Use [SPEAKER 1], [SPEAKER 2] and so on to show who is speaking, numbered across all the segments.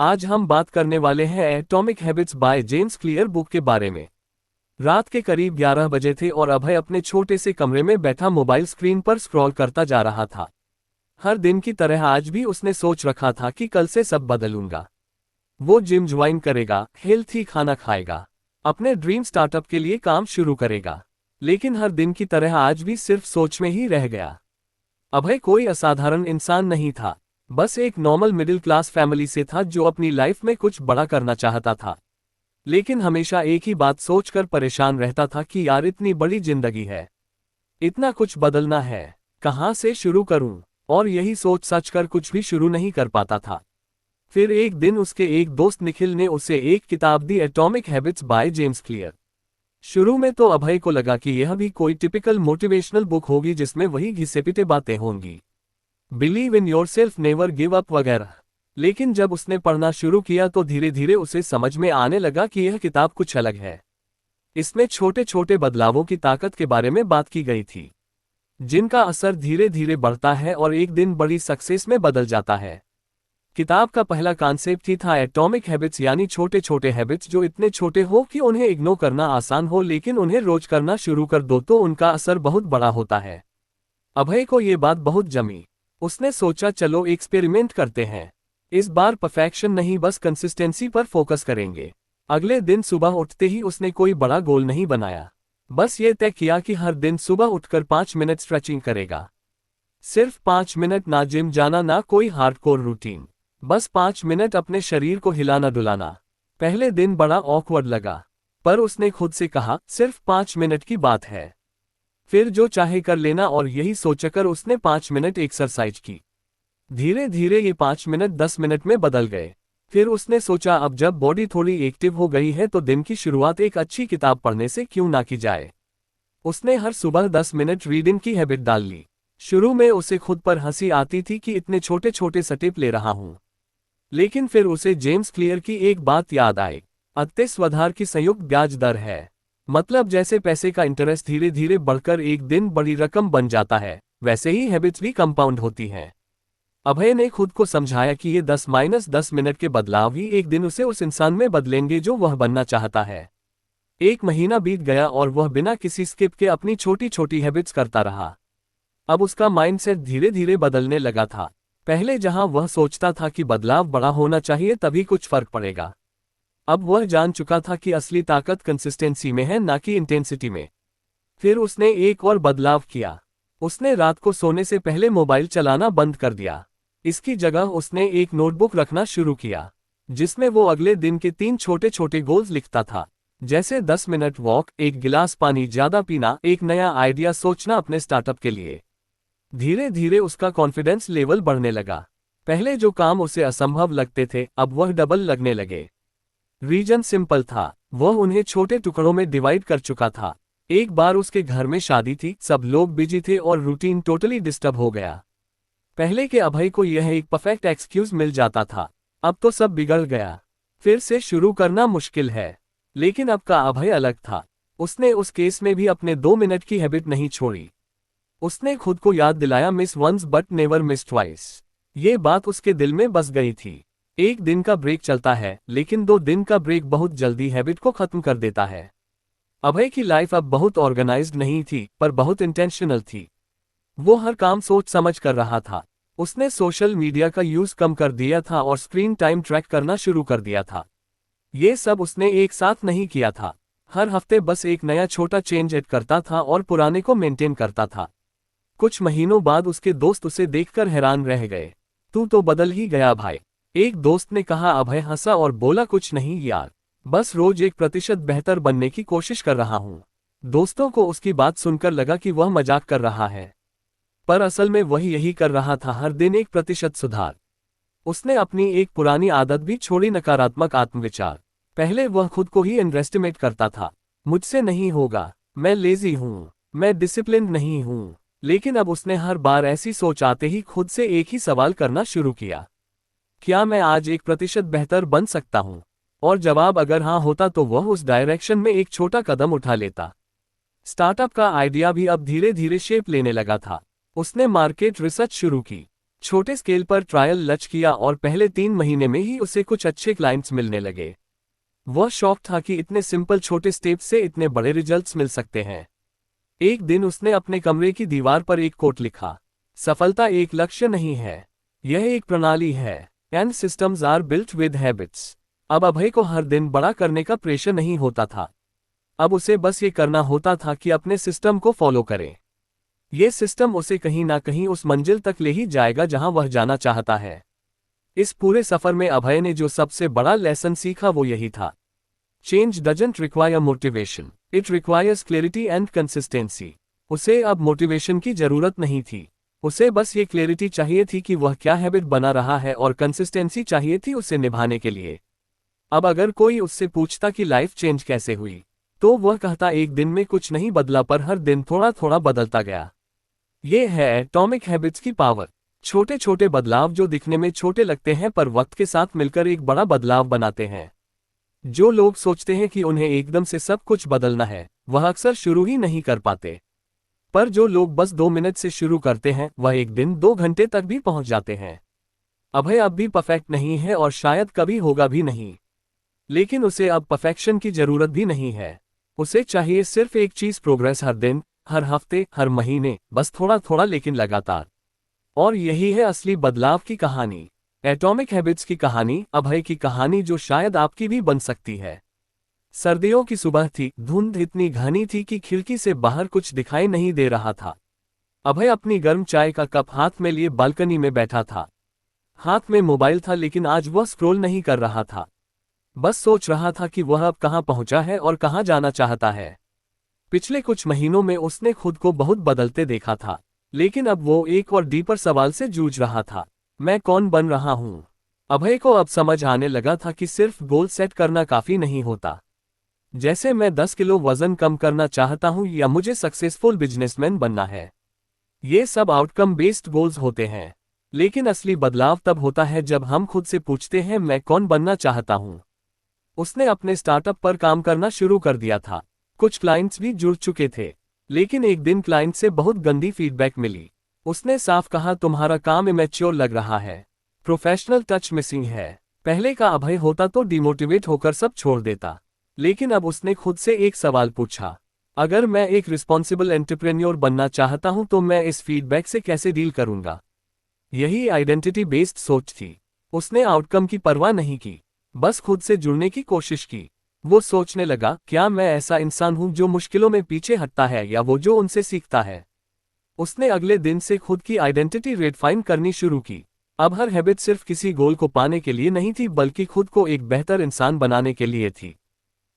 [SPEAKER 1] आज हम बात करने वाले हैं atomic habits by James clear book के बारे में। रात के करीब 11 बजे थे और अभय अपने छोटे से कमरे में बैठा मोबाइल स्क्रीन पर स्क्रॉल करता जा रहा था। हर दिन की तरह आज भी उसने सोच रखा था कि कल से सब बदलूंगा। वो जिम ज्वाइन करेगा, हेल्थी खाना खाएगा, अपने ड्रीम स्टार्टअप के लिए काम शुरू करेगा। लेकिन हर दिन की तरह आज भी सिर्फ सोच में ही रह गया। अभय कोई असाधारण इंसान नहीं था, बस एक नॉर्मल मिडिल क्लास फैमिली से था जो अपनी लाइफ में कुछ बड़ा करना चाहता था। लेकिन हमेशा एक ही बात सोचकर परेशान रहता था कि यार इतनी बड़ी जिंदगी है, इतना कुछ बदलना है, कहाँ से शुरू करूं? और यही सोच सच कर कुछ भी शुरू नहीं कर पाता था। फिर एक दिन उसके एक दोस्त निखिल ने उसे एक किताब दी, atomic habits by James Clear. शुरू में तो अभय को लगा कि यह भी कोई टिपिकल मोटिवेशनल बुक होगी जिसमें वही घिसे-पिटे बातें होंगी, believe in yourself, never give up वगैरह। लेकिन जब उसने पढ़ना शुरू किया तो धीरे धीरे उसे समझ में आने लगा कि यह किताब कुछ अलग है। इसमें छोटे छोटे बदलावों की ताकत के बारे में बात की गई थी, जिनका असर धीरे धीरे बढ़ता है और एक दिन बड़ी सक्सेस में बदल जाता है। किताब का पहला कॉन्सेप्ट ही था एटॉमिक हैबिट्स, यानी छोटे छोटे हैबिट्स जो इतने छोटे हो कि उन्हें इग्नोर करना आसान हो, लेकिन उन्हें रोज करना शुरू कर दो तो उनका असर बहुत बड़ा होता है। अभय को ये बात बहुत जमी। उसने सोचा चलो एक्सपेरिमेंट करते हैं। इस बार परफेक्शन नहीं, बस कंसिस्टेंसी पर फोकस करेंगे। अगले दिन सुबह उठते ही उसने कोई बड़ा गोल नहीं बनाया, बस ये तय किया कि हर दिन सुबह उठकर 5 मिनट स्ट्रेचिंग करेगा। सिर्फ 5 मिनट, ना जिम जाना ना कोई हार्डकोर रूटीन, बस 5 मिनट अपने शरीर को हिलाना डुलाना। पहले दिन बड़ा ऑकवर्ड लगा, पर उसने खुद से कहा सिर्फ 5 मिनट की बात है, फिर जो चाहे कर लेना, और यही सोचकर उसने 5 मिनट एक्सरसाइज की। धीरे धीरे ये 5 मिनट 10 मिनट में बदल गए। फिर उसने सोचा अब जब बॉडी थोड़ी एक्टिव हो गई है तो दिन की शुरुआत एक अच्छी किताब पढ़ने से क्यों ना की जाए। उसने हर सुबह 10 मिनट रीडिंग की हैबिट डाल ली। शुरू में उसे खुद पर हंसी आती थी कि इतने छोटे छोटे स्टेप ले रहा हूं, लेकिन फिर उसे जेम्स क्लियर की एक बात याद आई, अत्ते स्वाधार की संयुक्त ब्याज दर है। मतलब जैसे पैसे का इंटरेस्ट धीरे धीरे बढ़कर एक दिन बड़ी रकम बन जाता है, वैसे ही हैबिट्स भी कंपाउंड होती हैं। अभय ने खुद को समझाया कि ये 10-10 मिनट के बदलाव ही एक दिन उसे उस इंसान में बदलेंगे जो वह बनना चाहता है। एक महीना बीत गया और वह बिना किसी स्किप के अपनी छोटी छोटी हैबिट्स करता रहा। अब उसका माइंडसेट धीरे धीरे बदलने लगा था। पहले जहां वह सोचता था कि बदलाव बड़ा होना चाहिए तभी कुछ फर्क पड़ेगा, अब वह जान चुका था कि असली ताकत कंसिस्टेंसी में है, ना कि इंटेंसिटी में। फिर उसने एक और बदलाव किया। उसने रात को सोने से पहले मोबाइल चलाना बंद कर दिया। इसकी जगह उसने एक नोटबुक रखना शुरू किया, जिसमें वो अगले दिन के 3 छोटे छोटे गोल्स लिखता था, जैसे 10 मिनट वॉक, 1 गिलास पानी ज्यादा पीना, एक नया आइडिया सोचना अपने स्टार्टअप के लिए। धीरे धीरे उसका कॉन्फिडेंस लेवल बढ़ने लगा। पहले जो काम उसे असंभव लगते थे अब वह डबल लगने लगे। रीजन सिंपल था, वह उन्हें छोटे टुकड़ों में डिवाइड कर चुका था। एक बार उसके घर में शादी थी, सब लोग बिजी थे और रूटीन टोटली डिस्टर्ब हो गया। पहले के अभय को यह एक परफेक्ट एक्सक्यूज मिल जाता था, अब तो सब बिगड़ गया, फिर से शुरू करना मुश्किल है। लेकिन अब का अभय अलग था। उसने उस केस में भी अपने 2 मिनट की हैबिट नहीं छोड़ी। उसने खुद को याद दिलाया, miss once but never miss twice. ये बात उसके दिल में बस गई थी। एक दिन का ब्रेक चलता है, लेकिन 2 दिन का ब्रेक बहुत जल्दी हैबिट को खत्म कर देता है। अभय की लाइफ अब बहुत ऑर्गेनाइज्ड नहीं थी, पर बहुत इंटेंशनल थी। वो हर काम सोच समझ कर रहा था। उसने सोशल मीडिया का यूज कम कर दिया था और स्क्रीन टाइम ट्रैक करना शुरू कर दिया था। ये सब उसने एक साथ नहीं किया था। हर हफ्ते बस एक नया छोटा चेंज ऐड करता था और पुराने को मेंटेन करता था। कुछ महीनों बाद उसके दोस्त उसे देखकर हैरान रह गए, तू तो बदल ही गया भाई। एक दोस्त ने कहा। अभय हंसा और बोला, कुछ नहीं यार, बस रोज 1% बेहतर बनने की कोशिश कर रहा हूँ। दोस्तों को उसकी बात सुनकर लगा कि वह मजाक कर रहा है, पर असल में वह यही कर रहा था, हर दिन 1% सुधार। उसने अपनी एक पुरानी आदत भी छोड़ी, नकारात्मक आत्मविचार। पहले वह खुद को ही अंडरएस्टिमेट करता था, मुझसे नहीं होगा, मैं लेजी हूँ, मैं डिसिप्लिन्ड नहीं हूँ। लेकिन अब उसने हर बार ऐसी सोच आते ही खुद से एक ही सवाल करना शुरू किया, क्या मैं आज 1% बेहतर बन सकता हूँ? और जवाब अगर हाँ होता तो वह उस डायरेक्शन में एक छोटा कदम उठा लेता। स्टार्टअप का आइडिया भी अब धीरे धीरे शेप लेने लगा था। उसने मार्केट रिसर्च शुरू की, छोटे स्केल पर ट्रायल लच किया और पहले 3 महीने में ही उसे कुछ अच्छे क्लाइंट्स मिलने लगे। वह शॉक था कि इतने सिंपल छोटे स्टेप से इतने बड़े रिजल्ट्स मिल सकते हैं। एक दिन उसने अपने कमरे की दीवार पर एक कोट लिखा, सफलता एक लक्ष्य नहीं है, यह एक प्रणाली है। And systems are built with habits. अब अभय को हर दिन बड़ा करने का प्रेशर नहीं होता था। अब उसे बस ये करना होता था कि अपने सिस्टम को फॉलो करे। ये सिस्टम उसे कहीं ना कहीं उस मंजिल तक ले ही जाएगा जहां वह जाना चाहता है। इस पूरे सफर में अभय ने जो सबसे बड़ा लेसन सीखा वो यही था, change doesn't require motivation, it requires clarity and consistency. उसे अब मोटिवेशन की जरूरत नहीं थी, उसे बस ये क्लैरिटी चाहिए थी कि वह क्या हैबिट बना रहा है और कंसिस्टेंसी चाहिए थी उसे निभाने के लिए। अब अगर कोई उससे पूछता कि लाइफ चेंज कैसे हुई, तो वह कहता एक दिन में कुछ नहीं बदला पर हर दिन थोड़ा थोड़ा बदलता गया। ये है एटॉमिक हैबिट्स की पावर। छोटे छोटे बदलाव जो दिखने में छोटे लगते हैं पर वक्त के साथ मिलकर एक बड़ा बदलाव बनाते हैं। जो लोग सोचते हैं कि उन्हें एकदम से सब कुछ बदलना है, वह अक्सर शुरू ही नहीं कर पाते। पर जो लोग बस 2 मिनट से शुरू करते हैं, वह एक दिन 2 घंटे तक भी पहुंच जाते हैं। अभय अब भी परफेक्ट नहीं है और शायद कभी होगा भी नहीं। लेकिन उसे अब परफेक्शन की जरूरत भी नहीं है। उसे चाहिए सिर्फ एक चीज, प्रोग्रेस हर दिन, हर हफ्ते, हर महीने, बस थोड़ा थोड़ा लेकिन लगातार। और यही है असली बदलाव की कहानी, एटॉमिक हैबिट्स की कहानी, अभय की कहानी जो शायद आपकी भी बन सकती है। सर्दियों की सुबह थी, धुंध इतनी घनी थी कि खिड़की से बाहर कुछ दिखाई नहीं दे रहा था। अभय अपनी गर्म चाय का कप हाथ में लिए बालकनी में बैठा था। हाथ में मोबाइल था लेकिन आज वह स्क्रॉल नहीं कर रहा था, बस सोच रहा था कि वह अब कहाँ पहुंचा है और कहाँ जाना चाहता है। पिछले कुछ महीनों में उसने खुद को बहुत बदलते देखा था, लेकिन अब वो एक और डीपर सवाल से जूझ रहा था, मैं कौन बन रहा हूं? अभय को अब समझ आने लगा था कि सिर्फ गोल सेट करना काफी नहीं होता। जैसे मैं 10 किलो वजन कम करना चाहता हूं या मुझे सक्सेसफुल बिजनेसमैन बनना है, ये सब आउटकम बेस्ड गोल्स होते हैं। लेकिन असली बदलाव तब होता है जब हम खुद से पूछते हैं, मैं कौन बनना चाहता हूं? उसने अपने स्टार्टअप पर काम करना शुरू कर दिया था। कुछ क्लाइंट्स भी जुड़ चुके थे, लेकिन एक दिन क्लाइंट से बहुत गंदी फीडबैक मिली। उसने साफ कहा, तुम्हारा काम इमैच्योर लग रहा है, प्रोफेशनल टच मिसिंग है। पहले का अभय होता तो डिमोटिवेट होकर सब छोड़ देता, लेकिन अब उसने खुद से एक सवाल पूछा, अगर मैं एक रिस्पॉन्सिबल एंटरप्रेन्योर बनना चाहता हूं तो मैं इस फीडबैक से कैसे डील करूंगा? यही आइडेंटिटी बेस्ड सोच थी। उसने आउटकम की परवाह नहीं की, बस खुद से जुड़ने की कोशिश की। वो सोचने लगा, क्या मैं ऐसा इंसान हूं जो मुश्किलों में पीछे हटता है या वो जो उनसे सीखता है? उसने अगले दिन से खुद की आइडेंटिटी रिडिफाइन करनी शुरू की। अब हर हैबिट सिर्फ किसी गोल को पाने के लिए नहीं थी, बल्कि खुद को एक बेहतर इंसान बनाने के लिए थी।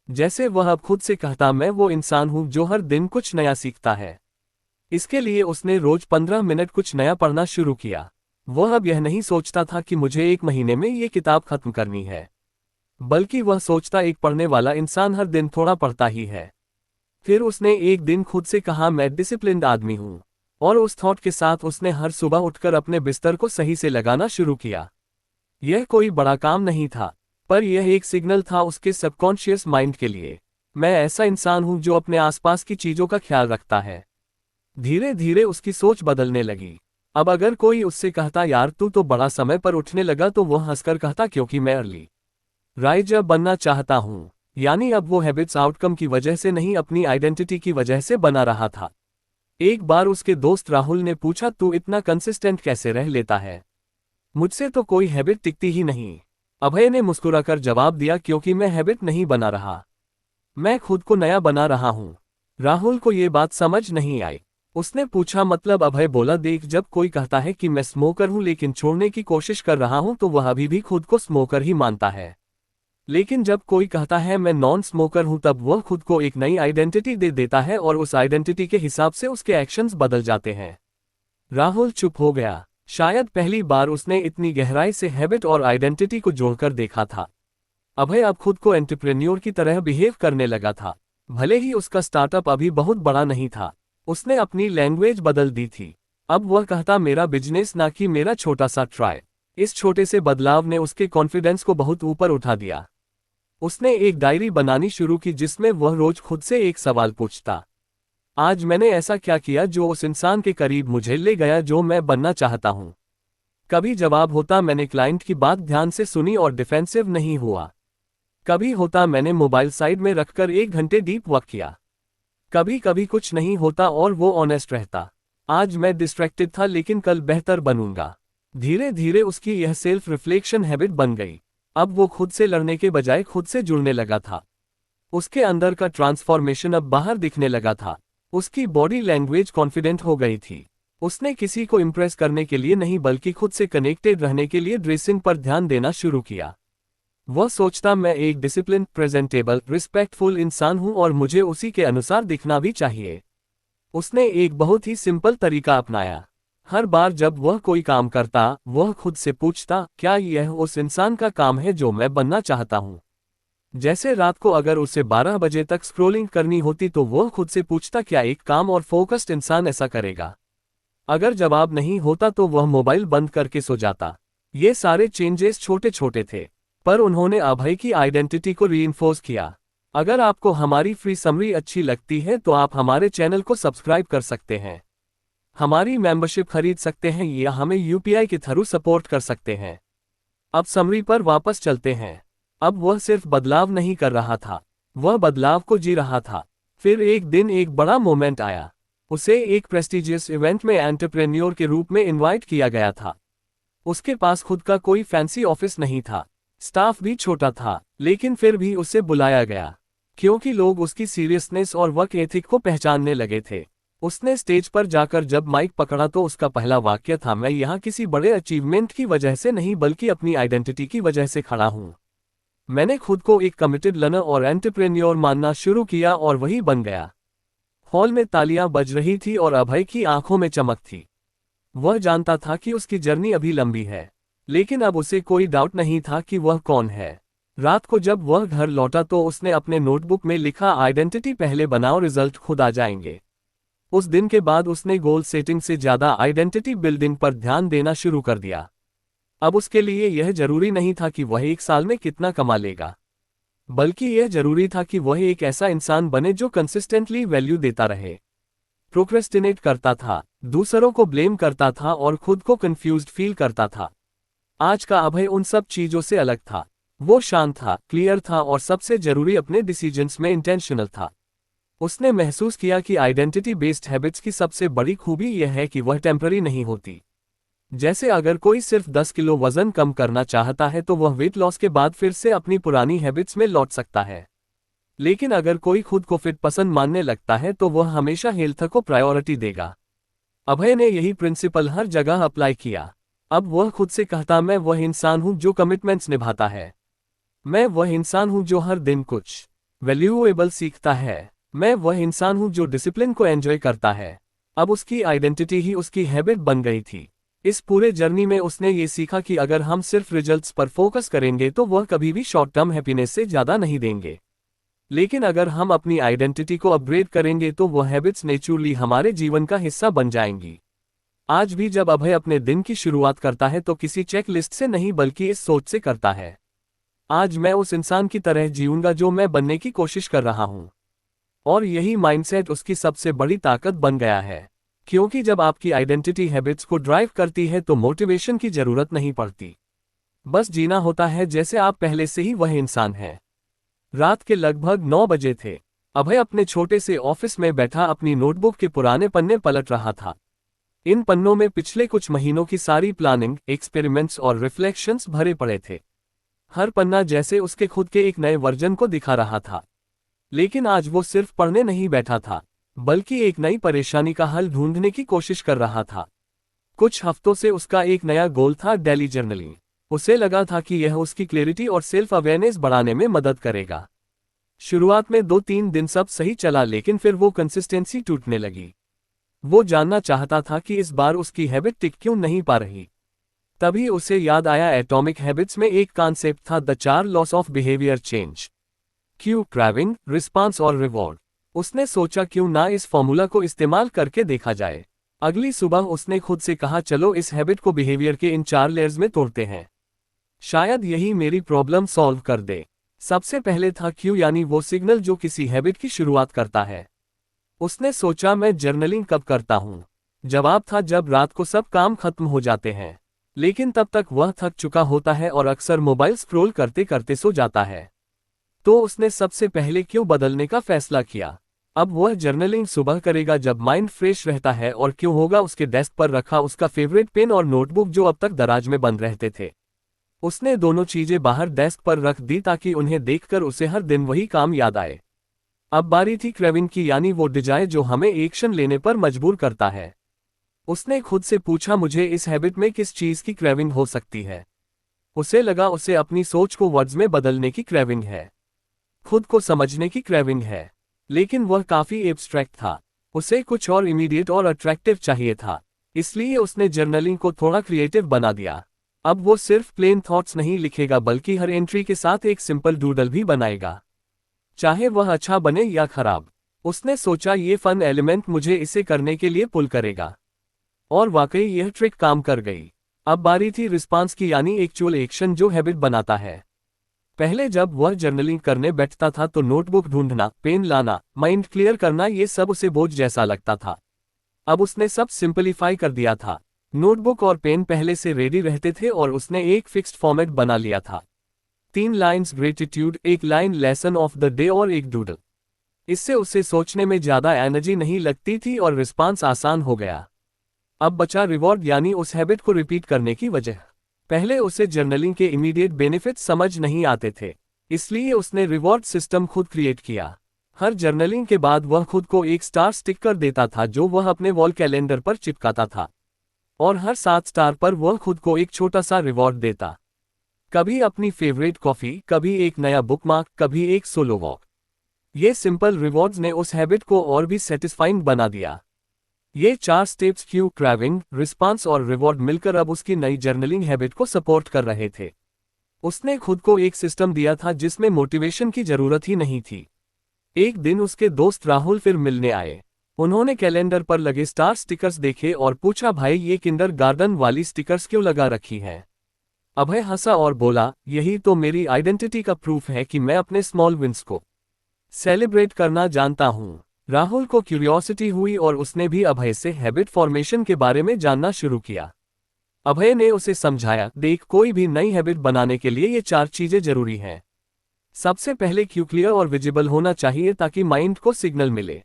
[SPEAKER 1] जैसे वह अब खुद से कहता, मैं वो इंसान हूं जो हर दिन कुछ नया सीखता है। इसके लिए उसने रोज 15 मिनट कुछ नया पढ़ना शुरू किया। वह अब यह नहीं सोचता था कि मुझे 1 महीने में ये किताब खत्म करनी है, बल्कि वह सोचता, एक पढ़ने वाला इंसान हर दिन थोड़ा पढ़ता ही है। फिर उसने एक दिन खुद से कहा, मैं डिसिप्लिन्ड आदमी हूं। और उस थॉट के साथ उसने हर सुबह उठकर अपने बिस्तर को सही से लगाना शुरू किया। यह कोई बड़ा काम नहीं था, पर यह एक सिग्नल था उसके सबकॉन्शियस माइंड के लिए, मैं ऐसा इंसान हूं जो अपने आसपास की चीजों का ख्याल रखता है। धीरे धीरे उसकी सोच बदलने लगी। अब अगर कोई उससे कहता, यार तू तो बड़ा समय पर उठने लगा, तो वह हंसकर कहता, क्योंकि मैं अर्ली राइजर बनना चाहता हूं। यानी अब वो हैबिट्स आउटकम की वजह से नहीं, अपनी आइडेंटिटी की वजह से बना रहा था। एक बार उसके दोस्त राहुल ने पूछा, तू इतना कंसिस्टेंट कैसे रह लेता है? मुझसे तो कोई हैबिट टिकती ही नहीं। अभय ने मुस्कुराकर जवाब दिया, क्योंकि मैं हैबिट नहीं बना रहा, मैं खुद को नया बना रहा हूं। राहुल को ये बात समझ नहीं आई। उसने पूछा, मतलब? अभय बोला, देख, जब कोई कहता है कि मैं स्मोकर हूं लेकिन छोड़ने की कोशिश कर रहा हूं, तो वह अभी भी खुद को स्मोकर ही मानता है। लेकिन जब कोई कहता है मैं नॉन स्मोकर हूं, तब वह खुद को एक नई आइडेंटिटी दे देता है और उस आइडेंटिटी के हिसाब से उसके एक्शंस बदल जाते हैं। राहुल चुप हो गया। शायद पहली बार उसने इतनी गहराई से हैबिट और आइडेंटिटी को जोड़कर देखा था। अभय अब खुद को एंटरप्रेन्योर की तरह बिहेव करने लगा था। भले ही उसका स्टार्टअप अभी बहुत बड़ा नहीं था, उसने अपनी लैंग्वेज बदल दी थी। अब वह कहता, मेरा बिजनेस, ना कि मेरा छोटा सा ट्राई। इस छोटे से बदलाव ने उसके कॉन्फिडेंस को बहुत ऊपर उठा दिया। उसने एक डायरी बनानी शुरू की जिसमें वह रोज खुद से एक सवाल पूछता, आज मैंने ऐसा क्या किया जो उस इंसान के करीब मुझे ले गया जो मैं बनना चाहता हूं? कभी जवाब होता मैंने क्लाइंट की बात ध्यान से सुनी और डिफेंसिव नहीं हुआ। कभी होता मैंने मोबाइल साइड में रखकर 1 घंटे डीप वर्क किया। कभी कभी कुछ नहीं होता और वो ऑनेस्ट रहता। आज मैं डिस्ट्रैक्टेड था लेकिन कल बेहतर बनूंगा। धीरे धीरे उसकी यह सेल्फ रिफ्लेक्शन हैबिट बन गई। अब वो खुद से लड़ने के बजाय खुद से जुड़ने लगा था। उसके अंदर का ट्रांसफॉर्मेशन अब बाहर दिखने लगा था। उसकी बॉडी लैंग्वेज कॉन्फिडेंट हो गई थी। उसने किसी को इम्प्रेस करने के लिए नहीं बल्कि खुद से कनेक्टेड रहने के लिए ड्रेसिंग पर ध्यान देना शुरू किया। वह सोचता मैं एक डिसिप्लिन, प्रेजेंटेबल, रिस्पेक्टफुल इंसान हूं और मुझे उसी के अनुसार दिखना भी चाहिए। उसने एक बहुत ही सिंपल तरीका अपनाया। हर बार जब वह कोई काम करता, वह खुद से पूछता, क्या यह उस इंसान का काम है जो मैं बनना चाहता हूं? जैसे रात को अगर उसे 12 बजे तक स्क्रोलिंग करनी होती तो वह खुद से पूछता, क्या एक काम और फोकस्ड इंसान ऐसा करेगा? अगर जवाब नहीं होता तो वह मोबाइल बंद करके सो जाता। ये सारे चेंजेस छोटे छोटे थे, पर उन्होंने अभय की आइडेंटिटी को रीइंफोर्स किया। अगर आपको हमारी फ्री समरी अच्छी लगती है तो आप हमारे चैनल को सब्सक्राइब कर सकते हैं, हमारी मेंबरशिप खरीद सकते हैं या हमें यूपीआई के थ्रू सपोर्ट कर सकते हैं। अब समरी पर वापस चलते हैं। अब वह सिर्फ बदलाव नहीं कर रहा था, वह बदलाव को जी रहा था। फिर एक दिन एक बड़ा मोमेंट आया। उसे एक प्रेस्टिजियस इवेंट में एंटरप्रेन्योर के रूप में इनवाइट किया गया था। उसके पास खुद का कोई फैंसी ऑफिस नहीं था, स्टाफ भी छोटा था, लेकिन फिर भी उसे बुलाया गया क्योंकि लोग उसकी सीरियसनेस और वर्क एथिक को पहचानने लगे थे। उसने स्टेज पर जाकर जब माइक पकड़ा तो उसका पहला वाक्य था, मैं यहाँ किसी बड़े अचीवमेंट की वजह से नहीं बल्कि अपनी आइडेंटिटी की वजह से खड़ा हूँ। मैंने खुद को एक कमिटेड लर्नर और एंटरप्रेन्योर मानना शुरू किया और वही बन गया। हॉल में तालियां बज रही थी और अभय की आंखों में चमक थी। वह जानता था कि उसकी जर्नी अभी लंबी है, लेकिन अब उसे कोई डाउट नहीं था कि वह कौन है। रात को जब वह घर लौटा तो उसने अपने नोटबुक में लिखा, आइडेंटिटी पहले बनाओ, रिजल्ट खुद आ जाएंगे। उस दिन के बाद उसने गोल सेटिंग से ज्यादा आइडेंटिटी बिल्डिंग पर ध्यान देना शुरू कर दिया। अब उसके लिए यह जरूरी नहीं था कि वह 1 साल में कितना कमा लेगा, बल्कि यह जरूरी था कि वह एक ऐसा इंसान बने जो कंसिस्टेंटली वैल्यू देता रहे। प्रोक्रेस्टिनेट करता था, दूसरों को ब्लेम करता था और खुद को कंफ्यूज्ड फील करता था। आज का अभय उन सब चीजों से अलग था। वो शांत था, क्लियर था और सबसे जरूरी अपने डिसीजंस में इंटेंशनल था। उसने महसूस किया कि आइडेंटिटी बेस्ड हैबिट्स की सबसे बड़ी खूबी यह है कि वह टेम्पररी नहीं होती। जैसे अगर कोई सिर्फ 10 किलो वजन कम करना चाहता है तो वह वेट लॉस के बाद फिर से अपनी पुरानी हैबिट्स में लौट सकता है, लेकिन अगर कोई खुद को फिट पसंद मानने लगता है तो वह हमेशा हेल्थ को प्रायोरिटी देगा। अभय ने यही प्रिंसिपल हर जगह अप्लाई किया। अब वह खुद से कहता, मैं वह इंसान हूं जो कमिटमेंट्स निभाता है, मैं वह इंसान हूं जो हर दिन कुछ वैल्यूएबल सीखता है, मैं वह इंसान हूं जो डिसिप्लिन को एंजॉय करता है। अब उसकी आइडेंटिटी ही उसकी हैबिट बन गई थी। इस पूरे जर्नी में उसने ये सीखा कि अगर हम सिर्फ रिजल्ट्स पर फोकस करेंगे तो वह कभी भी शॉर्ट टर्म हैप्पीनेस से ज़्यादा नहीं देंगे, लेकिन अगर हम अपनी आइडेंटिटी को अपग्रेड करेंगे तो वह हैबिट्स नेचुरली हमारे जीवन का हिस्सा बन जाएंगी। आज भी जब अभय अपने दिन की शुरुआत करता है तो किसी चेक लिस्ट से नहीं बल्कि इस सोच से करता है, आज मैं उस इंसान की तरह जीऊंगा जो मैं बनने की कोशिश कर रहा हूं। और यही माइंडसेट उसकी सबसे बड़ी ताकत बन गया है, क्योंकि जब आपकी आइडेंटिटी हैबिट्स को ड्राइव करती है तो मोटिवेशन की जरूरत नहीं पड़ती, बस जीना होता है जैसे आप पहले से ही वह इंसान है। रात के लगभग 9 बजे थे। अभय अपने छोटे से ऑफिस में बैठा अपनी नोटबुक के पुराने पन्ने पलट रहा था। इन पन्नों में पिछले कुछ महीनों की सारी प्लानिंग, एक्सपेरिमेंट्स और रिफ्लेक्शंस भरे पड़े थे। हर पन्ना जैसे उसके खुद के एक नए वर्जन को दिखा रहा था। लेकिन आज वो सिर्फ पढ़ने नहीं बैठा था, बल्कि एक नई परेशानी का हल ढूंढने की कोशिश कर रहा था। कुछ हफ्तों से उसका एक नया गोल था, डेली जर्नलिंग। उसे लगा था कि यह उसकी क्लैरिटी और सेल्फ अवेयरनेस बढ़ाने में मदद करेगा। शुरुआत में 2-3 दिन सब सही चला, लेकिन फिर वो कंसिस्टेंसी टूटने लगी। वो जानना चाहता था कि इस बार उसकी हैबिट टिक क्यों नहीं पा रही। तभी उसे याद आया, एटॉमिक हैबिट्स में एक कॉन्सेप्ट था, the 4 loss of behaviour change, Q, craving, response और रिवॉर्ड। उसने सोचा क्यों ना इस फॉर्मूला को इस्तेमाल करके देखा जाए। अगली सुबह उसने खुद से कहा, चलो इस हैबिट को बिहेवियर के इन 4 लेयर्स में तोड़ते हैं, शायद यही मेरी प्रॉब्लम सॉल्व कर दे। सबसे पहले था क्यू, यानी वो सिग्नल जो किसी हैबिट की शुरुआत करता है। उसने सोचा, मैं जर्नलिंग कब करता हूँ? जवाब था, जब रात को सब काम खत्म हो जाते हैं। लेकिन तब तक वह थक चुका होता है और अक्सर मोबाइल स्क्रॉल करते करते सो जाता है। तो उसने सबसे पहले क्यों बदलने का फैसला किया। अब वह जर्नलिंग सुबह करेगा जब माइंड फ्रेश रहता है, और क्यों होगा उसके डेस्क पर रखा उसका फेवरेट पेन और नोटबुक जो अब तक दराज में बंद रहते थे। उसने दोनों चीजें बाहर डेस्क पर रख दी ताकि उन्हें देखकर उसे हर दिन वही काम याद आए। अब बारी थी क्रेविंग की, यानी वो डिजायर जो हमें एक्शन लेने पर मजबूर करता है। उसने खुद से पूछा, मुझे इस हैबिट में किस चीज की क्रेविंग हो सकती है। उसे लगा उसे अपनी सोच को वर्ड्स में बदलने की क्रेविंग है, खुद को समझने की क्रेविंग है। लेकिन वह काफी एब्स्ट्रैक्ट था। उसे कुछ और इमीडिएट और अट्रैक्टिव चाहिए था। इसलिए उसने जर्नलिंग को थोड़ा क्रिएटिव बना दिया। अब वो सिर्फ प्लेन थॉट्स नहीं लिखेगा, बल्कि हर एंट्री के साथ एक सिंपल डूडल भी बनाएगा, चाहे वह अच्छा बने या खराब। उसने सोचा ये फन एलिमेंट मुझे इसे करने के लिए पुल करेगा। और वाकई यह ट्रिक काम कर गई। अब बारी थी रिस्पांस की, यानी एक्चुअल एक्शन जो हैबिट बनाता है। पहले जब वह जर्नलिंग करने बैठता था तो नोटबुक ढूंढना, पेन लाना, माइंड क्लियर करना, ये सब उसे बोझ जैसा लगता था। अब उसने सब सिंपलीफाई कर दिया था। नोटबुक और पेन पहले से रेडी रहते थे और उसने एक फिक्स्ड फॉर्मेट बना लिया था। 3 lines gratitude, 1 line lesson of the day और 1 डूडल। इससे उसे सोचने में ज्यादा एनर्जी नहीं लगती थी और रिस्पांस आसान हो गया। अब बचा रिवॉर्ड, यानी उस हैबिट को रिपीट करने की वजह। पहले उसे जर्नलिंग के इमीडिएट बेनिफिट्स समझ नहीं आते थे, इसलिए उसने रिवॉर्ड सिस्टम खुद क्रिएट किया। हर जर्नलिंग के बाद वह खुद को एक स्टार स्टिकर देता था जो वह अपने वॉल कैलेंडर पर चिपकाता था, और हर 7 स्टार पर वह खुद को एक छोटा सा रिवॉर्ड देता। कभी अपनी फेवरेट कॉफी, कभी एक नया बुकमार्क, कभी एक सोलो वॉक। ये सिंपल रिवॉर्ड्स ने उस हैबिट को और भी सेटिस्फाइंग बना दिया। ये 4 स्टेप्स क्यू, क्रेविंग, रिस्पांस और रिवॉर्ड मिलकर अब उसकी नई जर्नलिंग हैबिट को सपोर्ट कर रहे थे। उसने खुद को एक सिस्टम दिया था जिसमें मोटिवेशन की जरूरत ही नहीं थी। एक दिन उसके दोस्त राहुल फिर मिलने आए। उन्होंने कैलेंडर पर लगे स्टार स्टिकर्स देखे और पूछा, भाई ये किंडर गार्डन वाली स्टिकर्स क्यों लगा रखी है। अभय हंसा और बोला, यही तो मेरी आइडेंटिटी का प्रूफ है कि मैं अपने स्मॉल विंस को सेलिब्रेट करना जानता हूं। राहुल को क्यूरियोसिटी हुई और उसने भी अभय से हैबिट फॉर्मेशन के बारे में जानना शुरू किया। अभय ने उसे समझाया, देख कोई भी नई हैबिट बनाने के लिए ये 4 चीजें जरूरी हैं। सबसे पहले क्यू क्लियर और विजिबल होना चाहिए ताकि माइंड को सिग्नल मिले।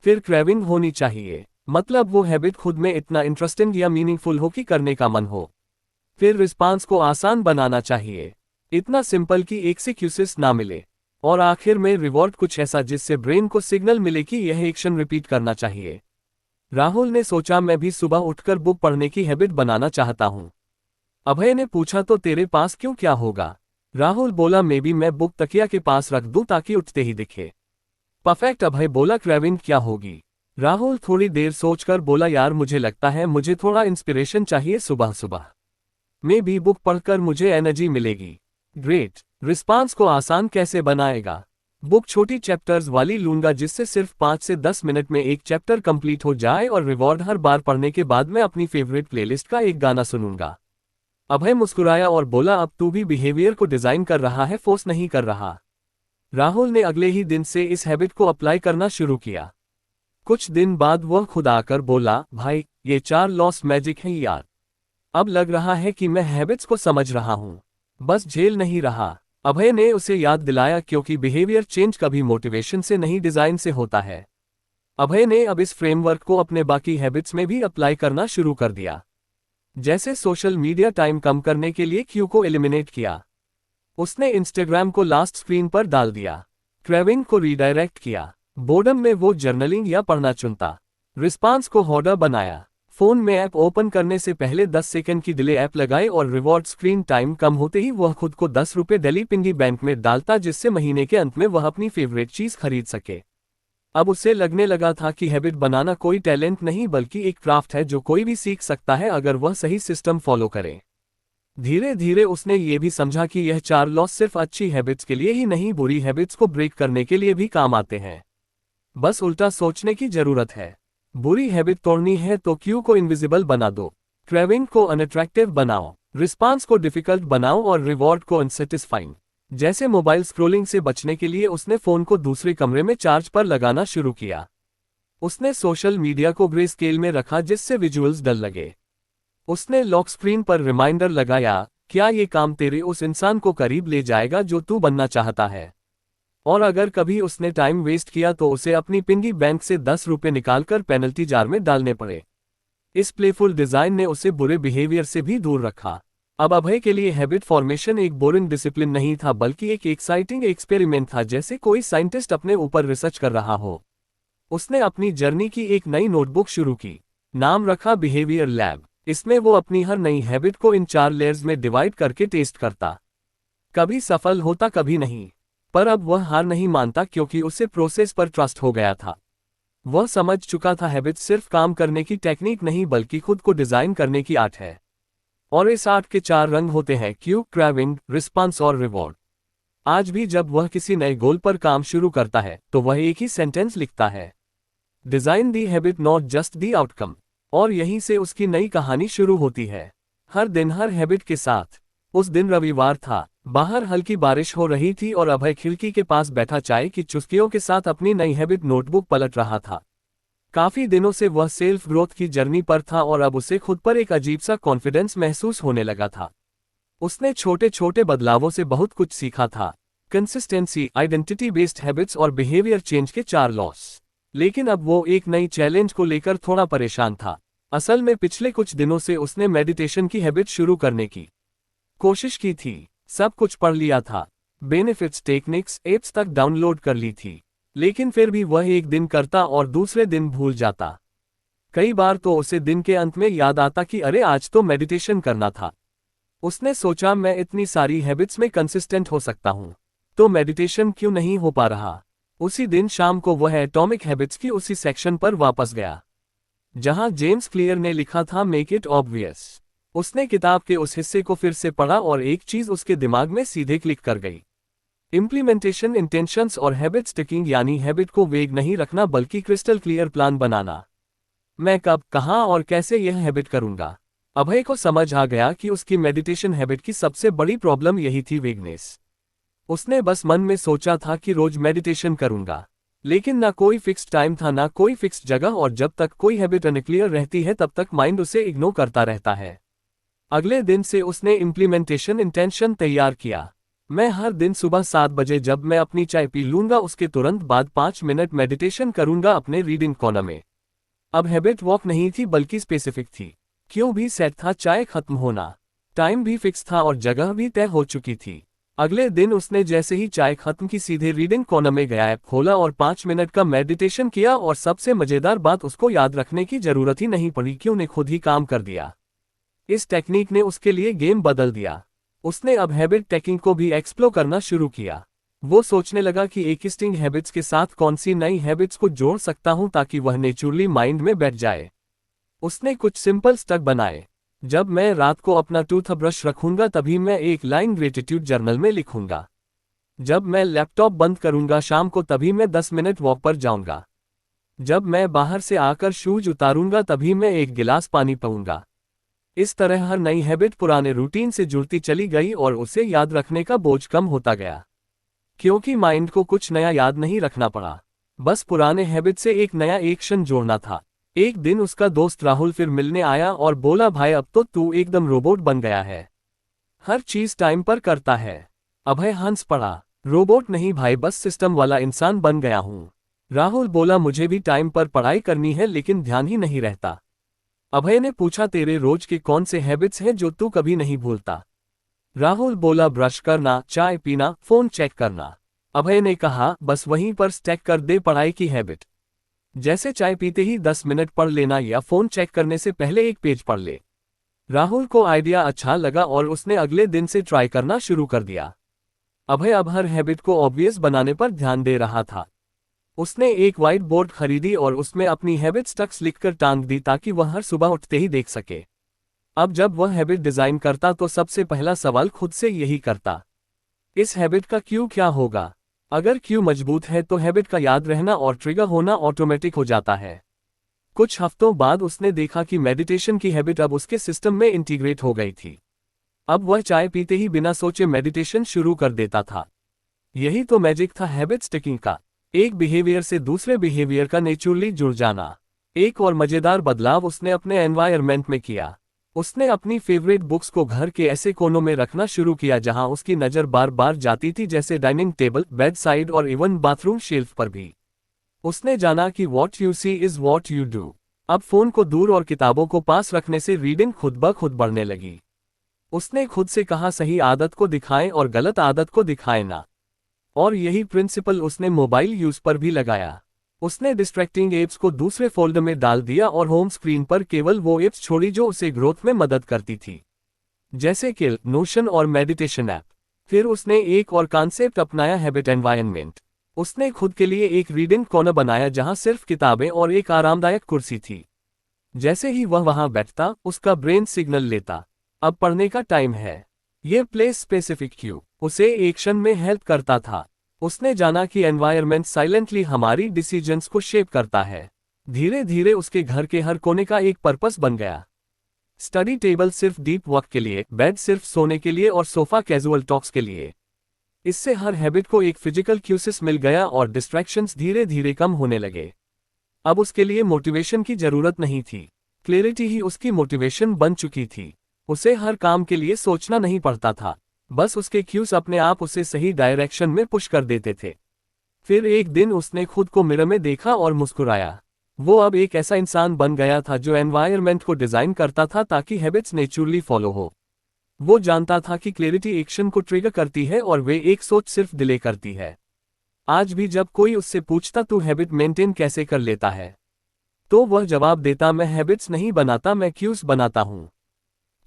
[SPEAKER 1] फिर क्रेविंग होनी चाहिए, मतलब वो हैबिट खुद में इतना इंटरेस्टिंग या मीनिंगफुल हो कि करने का मन हो। फिर रिस्पांस को आसान बनाना चाहिए, इतना सिंपल कि एक्सक्यूजेस ना मिले। और आखिर में रिवॉर्ड, कुछ ऐसा जिससे ब्रेन को सिग्नल मिले कि यह एक्शन रिपीट करना चाहिए। राहुल ने सोचा, मैं भी सुबह उठकर बुक पढ़ने की हैबिट बनाना चाहता हूं। अभय ने पूछा, तो तेरे पास क्यों, क्या होगा। राहुल बोला, मैं बुक तकिया के पास रख दूं ताकि उठते ही दिखे। परफेक्ट। अभय बोला, क्रेविंग क्या होगी। राहुल थोड़ी देर सोचकर बोला, यार मुझे लगता है मुझे थोड़ा इंस्पिरेशन चाहिए, सुबह सुबह मैं भी बुक पढ़कर मुझे एनर्जी मिलेगी। ग्रेट। रिस्पांस को आसान कैसे बनाएगा। बुक छोटी चैप्टर्स वाली लूंगा जिससे सिर्फ 5 से 10 मिनट में एक चैप्टर कंप्लीट हो जाए, और रिवॉर्ड, हर बार पढ़ने के बाद मैं अपनी फेवरेट प्लेलिस्ट का एक गाना सुनूंगा। अभय मुस्कुराया और बोला, अब तू भी बिहेवियर को डिजाइन कर रहा है, फोर्स नहीं कर रहा। राहुल ने अगले ही दिन से इस हैबिट को अप्लाई करना शुरू किया। कुछ दिन बाद वह खुद आकर बोला, भाई ये 4 लॉस मैजिक है यार। अब लग रहा है कि मैं हैबिट्स को समझ रहा हूं, बस झेल नहीं रहा। अभय ने उसे याद दिलाया, क्योंकि बिहेवियर चेंज कभी मोटिवेशन से नहीं, डिजाइन से होता है। अभय ने अब इस फ्रेमवर्क को अपने बाकी हैबिट्स में भी अप्लाई करना शुरू कर दिया। जैसे सोशल मीडिया टाइम कम करने के लिए क्यू को एलिमिनेट किया। उसने इंस्टाग्राम को लास्ट स्क्रीन पर डाल दिया। क्रेविंग को रीडायरेक्ट किया। बोर्डम में वो जर्नलिंग या पढ़ना चुनता। रिस्पांस को हॉर्डर बनाया। फोन में ऐप ओपन करने से पहले 10 सेकंड की डिले ऐप लगाए, और रिवॉर्ड स्क्रीन टाइम कम होते ही वह खुद को 10 रुपये डेली पिंगी बैंक में डालता, जिससे महीने के अंत में वह अपनी फेवरेट चीज खरीद सके। अब उसे लगने लगा था कि हैबिट बनाना कोई टैलेंट नहीं, बल्कि एक क्राफ्ट है जो कोई भी सीख सकता है अगर वह सही सिस्टम फॉलो करे। धीरे धीरे उसने ये भी समझा कि यह 4 लॉस सिर्फ अच्छी हैबिट्स के लिए ही नहीं, बुरी हैबिट्स को ब्रेक करने के लिए भी काम आते हैं। बस उल्टा सोचने की जरूरत है। बुरी हैबिट तोड़नी है तो क्यू को इनविजिबल बना दो, क्रेविंग को अनअट्रैक्टिव बनाओ, रिस्पांस को डिफिकल्ट बनाओ और रिवॉर्ड को अनसेटिस्फाइंग। जैसे मोबाइल स्क्रोलिंग से बचने के लिए उसने फोन को दूसरे कमरे में चार्ज पर लगाना शुरू किया। उसने सोशल मीडिया को ग्रे स्केल में रखा जिससे विजुअल्स डल लगे। उसने लॉक स्क्रीन पर रिमाइंडर लगाया, क्या ये काम तेरे उस इंसान को करीब ले जाएगा जो तू बनना चाहता है? और अगर कभी उसने टाइम वेस्ट किया तो उसे अपनी पिंगी बैंक से 10 रुपये निकालकर पेनल्टी जार में डालने पड़े। इस प्लेफुल डिजाइन ने उसे बुरे बिहेवियर से भी दूर रखा। अब अभय के लिए हैबिट फॉर्मेशन एक बोरिंग डिसिप्लिन नहीं था बल्कि एक एक्साइटिंग एक्सपेरिमेंट था, जैसे कोई साइंटिस्ट अपने ऊपर रिसर्च कर रहा हो। उसने अपनी जर्नी की एक नई नोटबुक शुरू की। नाम रखा बिहेवियर लैब। इसमें वो अपनी हर नई हैबिट को इन 4 लेयर्स में डिवाइड करके टेस्ट करता। कभी सफल होता, कभी नहीं, पर अब वह हार नहीं मानता क्योंकि उसे प्रोसेस पर ट्रस्ट हो गया था। वह समझ चुका था हैबिट सिर्फ काम करने की टेक्निक नहीं बल्कि खुद को डिजाइन करने की आर्ट है। और इस आर्ट के 4 रंग होते हैं: क्यू, क्रेविंग, रिस्पॉन्स और रिवॉर्ड। आज भी जब वह किसी नए गोल पर काम शुरू करता है तो वह एक ही सेंटेंस लिखता है, design the habit not just the outcome. और यहीं से उसकी नई कहानी शुरू होती है। हर दिन हर हैबिट के साथ। उस दिन रविवार था, बाहर हल्की बारिश हो रही थी और अभय खिड़की के पास बैठा चाय की चुस्कियों के साथ अपनी नई हैबिट नोटबुक पलट रहा था। काफी दिनों से वह सेल्फ ग्रोथ की जर्नी पर था और अब उसे खुद पर एक अजीब सा कॉन्फिडेंस महसूस होने लगा था। उसने छोटे छोटे बदलावों से बहुत कुछ सीखा था: कंसिस्टेंसी, आइडेंटिटी बेस्ड हैबिट्स और बिहेवियर चेंज के 4 लॉस। लेकिन अब वो एक नई चैलेंज को लेकर थोड़ा परेशान था। असल में पिछले कुछ दिनों से उसने मेडिटेशन की हैबिट शुरू करने की कोशिश की थी। सब कुछ पढ़ लिया था, बेनिफिट्स, टेक्निक्स, एप्स तक डाउनलोड कर ली थी, लेकिन फिर भी वह एक दिन करता और दूसरे दिन भूल जाता। कई बार तो उसे दिन के अंत में याद आता कि अरे आज तो मेडिटेशन करना था। उसने सोचा, मैं इतनी सारी हैबिट्स में कंसिस्टेंट हो सकता हूं, तो मेडिटेशन क्यों नहीं हो पा रहा। उसी दिन शाम को वह एटॉमिक हैबिट्स की उसी सेक्शन पर वापस गया जहां जेम्स क्लियर ने लिखा था, मेक इट ऑब्वियस। उसने किताब के उस हिस्से को फिर से पढ़ा और एक चीज उसके दिमाग में सीधे क्लिक कर गई: इंप्लीमेंटेशन, इंटेंशंस और हैबिट स्टिकिंग। यानी हैबिट को वेग नहीं रखना बल्कि क्रिस्टल क्लियर प्लान बनाना। मैं कब, कहां और कैसे यह हैबिट करूंगा। अभय को समझ आ गया कि उसकी मेडिटेशन हैबिट की सबसे बड़ी प्रॉब्लम यही थी, वेगनेस। उसने बस मन में सोचा था कि रोज मेडिटेशन करूंगा, लेकिन ना कोई फिक्स्ड टाइम था, ना कोई फिक्स्ड जगह, और जब तक कोई हैबिट अनक्लियर रहती है तब तक माइंड उसे इग्नोर करता रहता है। अगले दिन से उसने इंप्लीमेंटेशन इंटेंशन तैयार किया। मैं हर दिन सुबह 7 बजे जब मैं अपनी चाय पी लूंगा उसके तुरंत बाद 5 मिनट मेडिटेशन करूंगा अपने रीडिंग कॉर्नर में। अब हैबिट वॉक नहीं थी बल्कि स्पेसिफिक थी। क्यों भी सेट था, चाय खत्म होना, टाइम भी फिक्स था और जगह भी तय हो चुकी थी। अगले दिन उसने जैसे ही चाय खत्म की सीधे रीडिंग कॉर्नर में गया, ऐप खोला और 5 मिनट का मेडिटेशन किया। और सबसे मजेदार बात, उसको याद रखने की जरूरत ही नहीं पड़ी कि उन्हें खुद ही काम कर दिया। इस टेक्निक ने उसके लिए गेम बदल दिया। उसने अब हैबिट टेकिंग को भी एक्सप्लोर करना शुरू किया। वो सोचने लगा कि एक्जिस्टिंग हैबिट्स के साथ कौन सी नई हैबिट्स को जोड़ सकता हूं ताकि वह नेचुरली माइंड में बैठ जाए। उसने कुछ सिंपल स्टेप बनाए: जब मैं रात को अपना टूथब्रश रखूंगा तभी मैं एक लाइन ग्रेटिट्यूड जर्नल में लिखूंगा। जब मैं लैपटॉप बंद करूंगा शाम को तभी मैं 10 मिनट वॉक पर जाऊंगा। जब मैं बाहर से आकर शूज उतारूंगा तभी मैं एक गिलास पानी पीऊंगा। इस तरह हर नई हैबिट पुराने रूटीन से जुड़ती चली गई और उसे याद रखने का बोझ कम होता गया। क्योंकि माइंड को कुछ नया याद नहीं रखना पड़ा, बस पुराने हैबिट से एक नया एक्शन जोड़ना था। एक दिन उसका दोस्त राहुल फिर मिलने आया और बोला, भाई अब तो तू एकदम रोबोट बन गया है, हर चीज टाइम पर करता है। अभय हंस पड़ा, रोबोट नहीं भाई, बस सिस्टम वाला इंसान बन गया हूं। राहुल बोला, मुझे भी टाइम पर पढ़ाई करनी है लेकिन ध्यान ही नहीं रहता। अभय ने पूछा, तेरे रोज के कौन से हैबिट्स हैं जो तू कभी नहीं भूलता? राहुल बोला, ब्रश करना, चाय पीना, फोन चेक करना। अभय ने कहा, बस वहीं पर स्टैक कर दे पढ़ाई की हैबिट। जैसे चाय पीते ही 10 मिनट पढ़ लेना या फोन चेक करने से पहले एक पेज पढ़ ले। राहुल को आइडिया अच्छा लगा और उसने अगले दिन से ट्राई करना शुरू कर दिया। अभय अब हर हैबिट को ऑब्वियस बनाने पर ध्यान दे रहा था। उसने एक व्हाइट बोर्ड खरीदी और उसमें अपनी हैबिट स्टक्स लिखकर टांग दी ताकि वह हर सुबह उठते ही देख सके। अब जब वह हैबिट डिजाइन करता तो सबसे पहला सवाल खुद से यही करता, इस हैबिट का क्यू क्या होगा? अगर क्यू मजबूत है तो हैबिट का याद रहना और ट्रिगर होना ऑटोमेटिक हो जाता है। कुछ हफ्तों बाद उसने देखा कि मेडिटेशन की हैबिट अब उसके सिस्टम में इंटीग्रेट हो गई थी। अब वह चाय पीते ही बिना सोचे मेडिटेशन शुरू कर देता था। यही तो मैजिक था हैबिट स्टिकिंग का, एक बिहेवियर से दूसरे बिहेवियर का नेचुरली जुड़ जाना। एक और मजेदार बदलाव उसने अपने एनवायरनमेंट में किया। उसने अपनी फेवरेट बुक्स को घर के ऐसे कोनों में रखना शुरू किया जहां उसकी नज़र बार बार जाती थी, जैसे डाइनिंग टेबल, बेड साइड और इवन बाथरूम शेल्फ पर भी। उसने जाना कि what you see is what you do. अब फोन को दूर और किताबों को पास रखने से रीडिंग खुद ब खुद बढ़ने लगी। उसने खुद से कहा, सही आदत को दिखाएं और गलत आदत को दिखाएं ना। और यही प्रिंसिपल उसने मोबाइल यूज पर भी लगाया। उसने डिस्ट्रैक्टिंग एप्स को दूसरे फोल्डर में डाल दिया और होम स्क्रीन पर केवल वो एप्स छोड़ी जो उसे ग्रोथ में मदद करती थी, जैसे कि नोशन और मेडिटेशन ऐप। फिर उसने एक और कॉन्सेप्ट अपनाया, हैबिट एनवायरनमेंट। उसने खुद के लिए एक रीडिंग कॉर्नर बनाया जहां सिर्फ किताबें और एक आरामदायक कुर्सी थी। जैसे ही वह वहां बैठता, उसका ब्रेन सिग्नल लेता, अब पढ़ने का टाइम है। यह प्लेस स्पेसिफिक क्यू उसे एक्शन में हेल्प करता था। उसने जाना कि एनवायरनमेंट साइलेंटली हमारी डिसीजंस को शेप करता है। धीरे धीरे उसके घर के हर कोने का एक पर्पस बन गया। स्टडी टेबल सिर्फ डीप वर्क के लिए, बेड सिर्फ सोने के लिए और सोफा कैजुअल टॉक्स के लिए। इससे हर हैबिट को एक फिजिकल क्यूसिस मिल गया और डिस्ट्रैक्शंस धीरे धीरे कम होने लगे। अब उसके लिए मोटिवेशन की जरूरत नहीं थी, क्लैरिटी ही उसकी मोटिवेशन बन चुकी थी। उसे हर काम के लिए सोचना नहीं पड़ता था, बस उसके क्यूज अपने आप उसे सही डायरेक्शन में पुश कर देते थे। फिर एक दिन उसने खुद को मिरर में देखा और मुस्कुराया। वो अब एक ऐसा इंसान बन गया था जो एनवायरनमेंट को डिजाइन करता था ताकि हैबिट्स नेचुरली फॉलो हो। वो जानता था कि क्लैरिटी एक्शन को ट्रिगर करती है और वे एक सोच सिर्फ डिले करती है। आज भी जब कोई उससे पूछता तू हैबिट मेंटेन कैसे कर लेता है, तो वह जवाब देता, मैं हैबिट्स नहीं बनाता, मैं क्यूज बनाता हूं।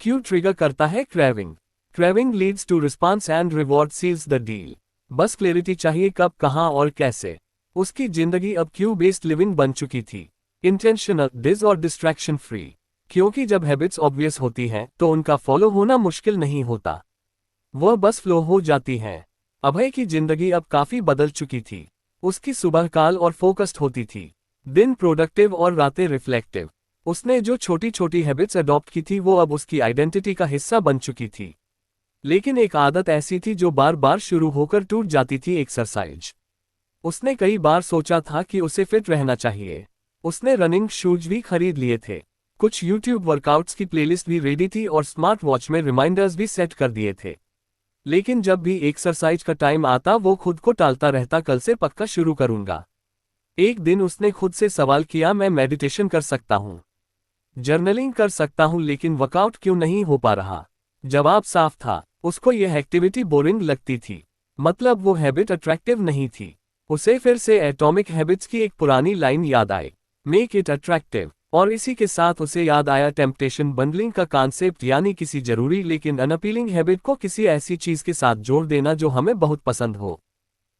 [SPEAKER 1] क्यू ट्रिगर करता है craving, craving leads to response and reward seals the deal. बस क्लैरिटी चाहिए, कब, कहां और कैसे। उसकी जिंदगी अब क्यू बेस्ड लिविंग बन चुकी थी, इंटेंशनल, डिज और डिस्ट्रैक्शन फ्री। क्योंकि जब हैबिट्स ऑब्वियस होती हैं तो उनका फॉलो होना मुश्किल नहीं होता, वह बस फ्लो हो जाती हैं। अभय की जिंदगी अब काफी बदल चुकी थी। उसकी सुबह काल और फोकस्ड होती थी, दिन प्रोडक्टिव और रातें रिफ्लेक्टिव। उसने जो छोटी छोटी हैबिट्स अडॉप्ट की थी वो अब उसकी आइडेंटिटी का हिस्सा बन चुकी थी। लेकिन एक आदत ऐसी थी जो बार बार शुरू होकर टूट जाती थी, एक्सरसाइज। उसने कई बार सोचा था कि उसे फिट रहना चाहिए। उसने रनिंग शूज भी खरीद लिए थे, कुछ यूट्यूब वर्कआउट्स की प्लेलिस्ट भी रेडी थी और स्मार्ट वॉच में रिमाइंडर्स भी सेट कर दिए थे। लेकिन जब भी एक्सरसाइज का टाइम आता वो खुद को टालता रहता, कल से पक्का शुरू करूंगा। एक दिन उसने खुद से सवाल किया, मैं मेडिटेशन कर सकता हूं, जर्नलिंग कर सकता हूं, लेकिन वर्कआउट क्यों नहीं हो पा रहा? जवाब साफ था, उसको यह एक्टिविटी बोरिंग लगती थी, मतलब वो हैबिट अट्रैक्टिव नहीं थी। उसे फिर से एटॉमिक हैबिट्स की एक पुरानी लाइन याद आई, मेक इट अट्रैक्टिव। और इसी के साथ उसे याद आया टेम्पटेशन बंडलिंग का कॉन्सेप्ट, यानी किसी जरूरी लेकिन अनअपीलिंग हैबिट को किसी ऐसी चीज के साथ जोड़ देना जो हमें बहुत पसंद हो।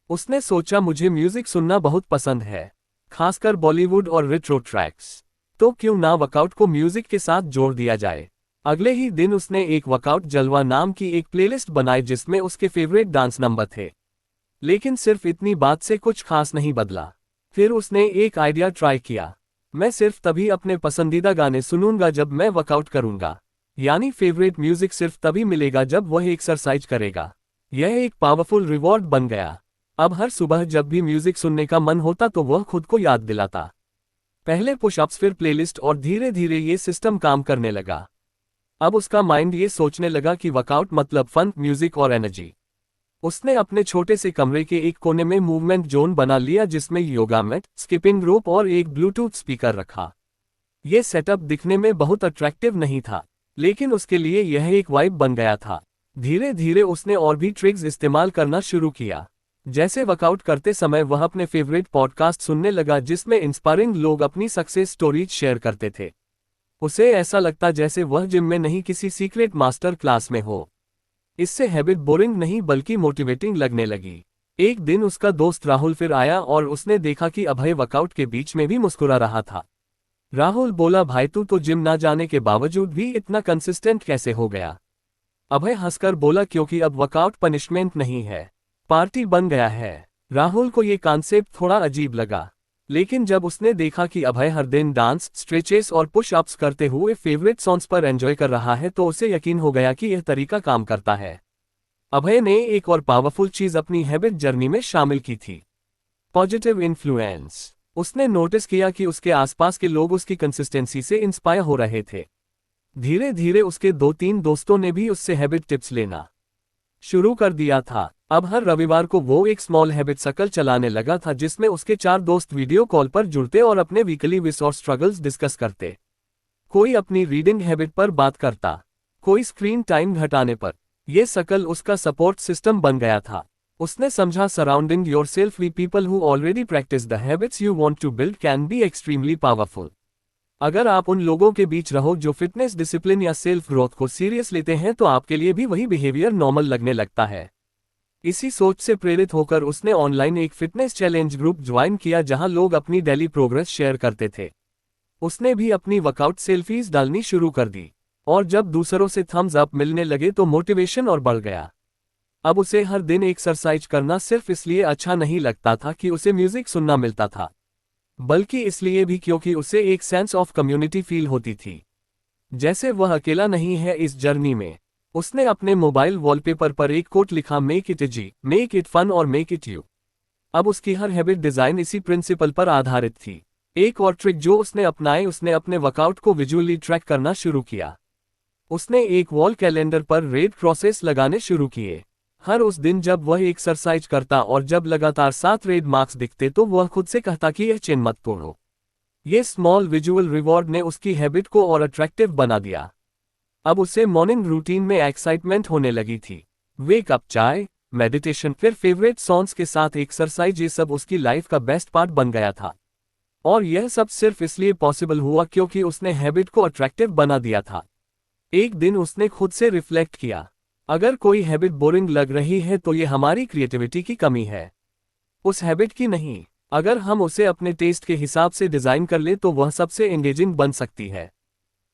[SPEAKER 1] उसने सोचा, मुझे म्यूजिक सुनना बहुत पसंद है, खासकर बॉलीवुड और रेट्रो ट्रैक्स, तो क्यों ना वर्कआउट को म्यूजिक के साथ जोड़ दिया जाए। अगले ही दिन उसने एक वर्कआउट जलवा नाम की एक प्लेलिस्ट बनाई जिसमें उसके फेवरेट डांस नंबर थे। लेकिन सिर्फ इतनी बात से कुछ खास नहीं बदला। फिर उसने एक आइडिया ट्राई किया, मैं सिर्फ तभी अपने पसंदीदा गाने सुनूंगा जब मैं वर्कआउट करूंगा, यानी फेवरेट म्यूजिक सिर्फ तभी मिलेगा जब वह एक्सरसाइज करेगा। यह एक पावरफुल रिवॉर्ड बन गया। अब हर सुबह जब भी म्यूजिक सुनने का मन होता तो वह खुद को याद दिलाता, पहले पुशअप्स फिर प्लेलिस्ट, और धीरे धीरे ये सिस्टम काम करने लगा। अब उसका माइंड ये सोचने लगा कि वर्कआउट मतलब फन, म्यूजिक और एनर्जी। उसने अपने छोटे से कमरे के एक कोने में मूवमेंट जोन बना लिया जिसमें योगा मैट, स्किपिंग रोप और एक ब्लूटूथ स्पीकर रखा। यह सेटअप दिखने में बहुत अट्रैक्टिव नहीं था, लेकिन उसके लिए यह एक वाइब बन गया था। धीरे धीरे उसने और भी ट्रिक्स इस्तेमाल करना शुरू किया, जैसे वर्कआउट करते समय वह अपने फेवरेट पॉडकास्ट सुनने लगा जिसमें इंस्पायरिंग लोग अपनी सक्सेस स्टोरीज शेयर करते थे। उसे ऐसा लगता जैसे वह जिम में नहीं, किसी सीक्रेट मास्टर क्लास में हो। इससे हैबिट बोरिंग नहीं बल्कि मोटिवेटिंग लगने लगी। एक दिन उसका दोस्त राहुल फिर आया और उसने देखा कि अभय वर्कआउट के बीच में भी मुस्कुरा रहा था। राहुल बोला, भाई तू तो जिम ना जाने के बावजूद भी इतना कंसिस्टेंट कैसे हो गया? अभय हंसकर बोला, क्योंकि अब वर्कआउट पनिशमेंट नहीं है, पार्टी बन गया है। राहुल को ये कॉन्सेप्ट थोड़ा अजीब लगा, लेकिन जब उसने देखा कि अभय हर दिन डांस, स्ट्रेचेस और पुश अप्स करते हुए फेवरेट सॉन्ग्स पर एंजॉय कर रहा है तो उसे यकीन हो गया कि यह तरीका काम करता है। अभय ने एक और पावरफुल चीज अपनी हैबिट जर्नी में शामिल की थी, पॉजिटिव इन्फ्लुएंस। उसने नोटिस किया कि उसके आसपास के लोग उसकी कंसिस्टेंसी से इंस्पायर हो रहे थे। धीरे धीरे उसके 2-3 दोस्तों ने भी उससे हैबिट टिप्स लेना शुरू कर दिया था। अब हर रविवार को वो एक स्मॉल हैबिट सर्कल चलाने लगा था जिसमें उसके 4 दोस्त वीडियो कॉल पर जुड़ते और अपने वीकली विश और स्ट्रगल्स डिस्कस करते। कोई अपनी रीडिंग हैबिट पर बात करता, कोई स्क्रीन टाइम घटाने पर। यह सर्कल उसका सपोर्ट सिस्टम बन गया था। उसने समझा surrounding yourself with people who already practice the habits you want to build can be extremely powerful. अगर आप उन लोगों के बीच रहो जो फिटनेस डिसिप्लिन या सेल्फ ग्रोथ को सीरियस लेते हैं तो आपके लिए भी वही बिहेवियर नॉर्मल लगने लगता है। इसी सोच से प्रेरित होकर उसने ऑनलाइन एक फिटनेस चैलेंज ग्रुप ज्वाइन किया जहां लोग अपनी डेली प्रोग्रेस शेयर करते थे। उसने भी अपनी वर्कआउट सेल्फीज डालनी शुरू कर दी और जब दूसरों से थम्स अप मिलने लगे तो मोटिवेशन और बढ़ गया। अब उसे हर दिन एक्सरसाइज करना सिर्फ इसलिए अच्छा नहीं लगता था कि उसे म्यूजिक सुनना मिलता था, बल्कि इसलिए भी क्योंकि उसे एक सेंस ऑफ कम्युनिटी फील होती थी, जैसे वह अकेला नहीं है इस जर्नी में। उसने अपने मोबाइल वॉलपेपर पर एक कोट लिखा, make it easy, make it fun और मेक इट यू। अब उसकी हर हैबिट डिजाइन इसी प्रिंसिपल पर आधारित थी। एक और ट्रिक जो उसने अपनाई, उसने अपने वर्कआउट को विजुअली ट्रैक करना शुरू किया। उसने एक वॉल कैलेंडर पर रेड क्रॉसेस लगाने शुरू किए। हर उस दिन जब वह एक्सरसाइज करता और जब लगातार 7 रेड मार्क्स दिखते तो वह खुद से कहता कि यह चेन मत तोड़ो। ये स्मॉल विजुअल रिवॉर्ड ने उसकी हैबिट को और अट्रैक्टिव बना दिया। अब उसे मॉर्निंग रूटीन में एक्साइटमेंट होने लगी थी। वेक अप, चाय, मेडिटेशन, फिर फेवरेट सॉन्ग्स के साथ एक्सरसाइज, ये सब उसकी लाइफ का बेस्ट पार्ट बन गया था। और यह सब सिर्फ इसलिए पॉसिबल हुआ क्योंकि उसने हैबिट को अट्रैक्टिव बना दिया था। एक दिन उसने खुद से रिफ्लेक्ट किया, अगर कोई हैबिट बोरिंग लग रही है तो ये हमारी क्रिएटिविटी की कमी है, उस हैबिट की नहीं। अगर हम उसे अपने टेस्ट के हिसाब से डिजाइन कर ले तो वह सबसे एंगेजिंग बन सकती है।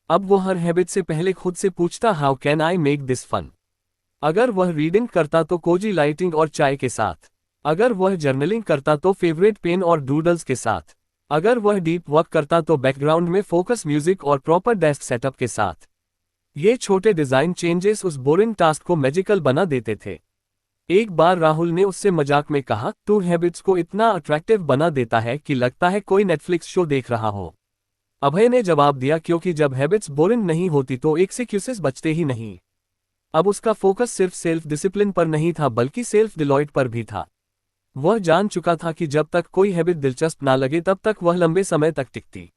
[SPEAKER 1] अब वो हर हैबिट से पहले खुद से पूछता, how can I make this fun. अगर वह रीडिंग करता तो कोजी लाइटिंग और चाय के साथ। अगर वह जर्नलिंग करता तो फेवरेट पेन और डूडल्स के साथ। अगर वह डीप वर्क करता तो बैकग्राउंड में फोकस म्यूजिक और प्रॉपर डेस्क सेटअप के साथ। ये छोटे डिजाइन चेंजेस उस बोरिंग टास्क को मैजिकल बना देते थे। एक बार राहुल ने उससे मजाक में कहा, तू हैबिट्स को इतना अट्रैक्टिव बना देता है कि लगता है कोई नेटफ्लिक्स शो देख रहा हो। अभय ने जवाब दिया, क्योंकि जब हैबिट्स बोरिंग नहीं होती तो एक्सक्यूजेस बचते ही नहीं। अब उसका फोकस सिर्फ सेल्फ डिसिप्लिन पर नहीं था बल्कि सेल्फ डिलॉयट पर भी था। वह जान चुका था कि जब तक कोई हैबिट दिलचस्प ना लगे तब तक वह लंबे समय तक टिकती।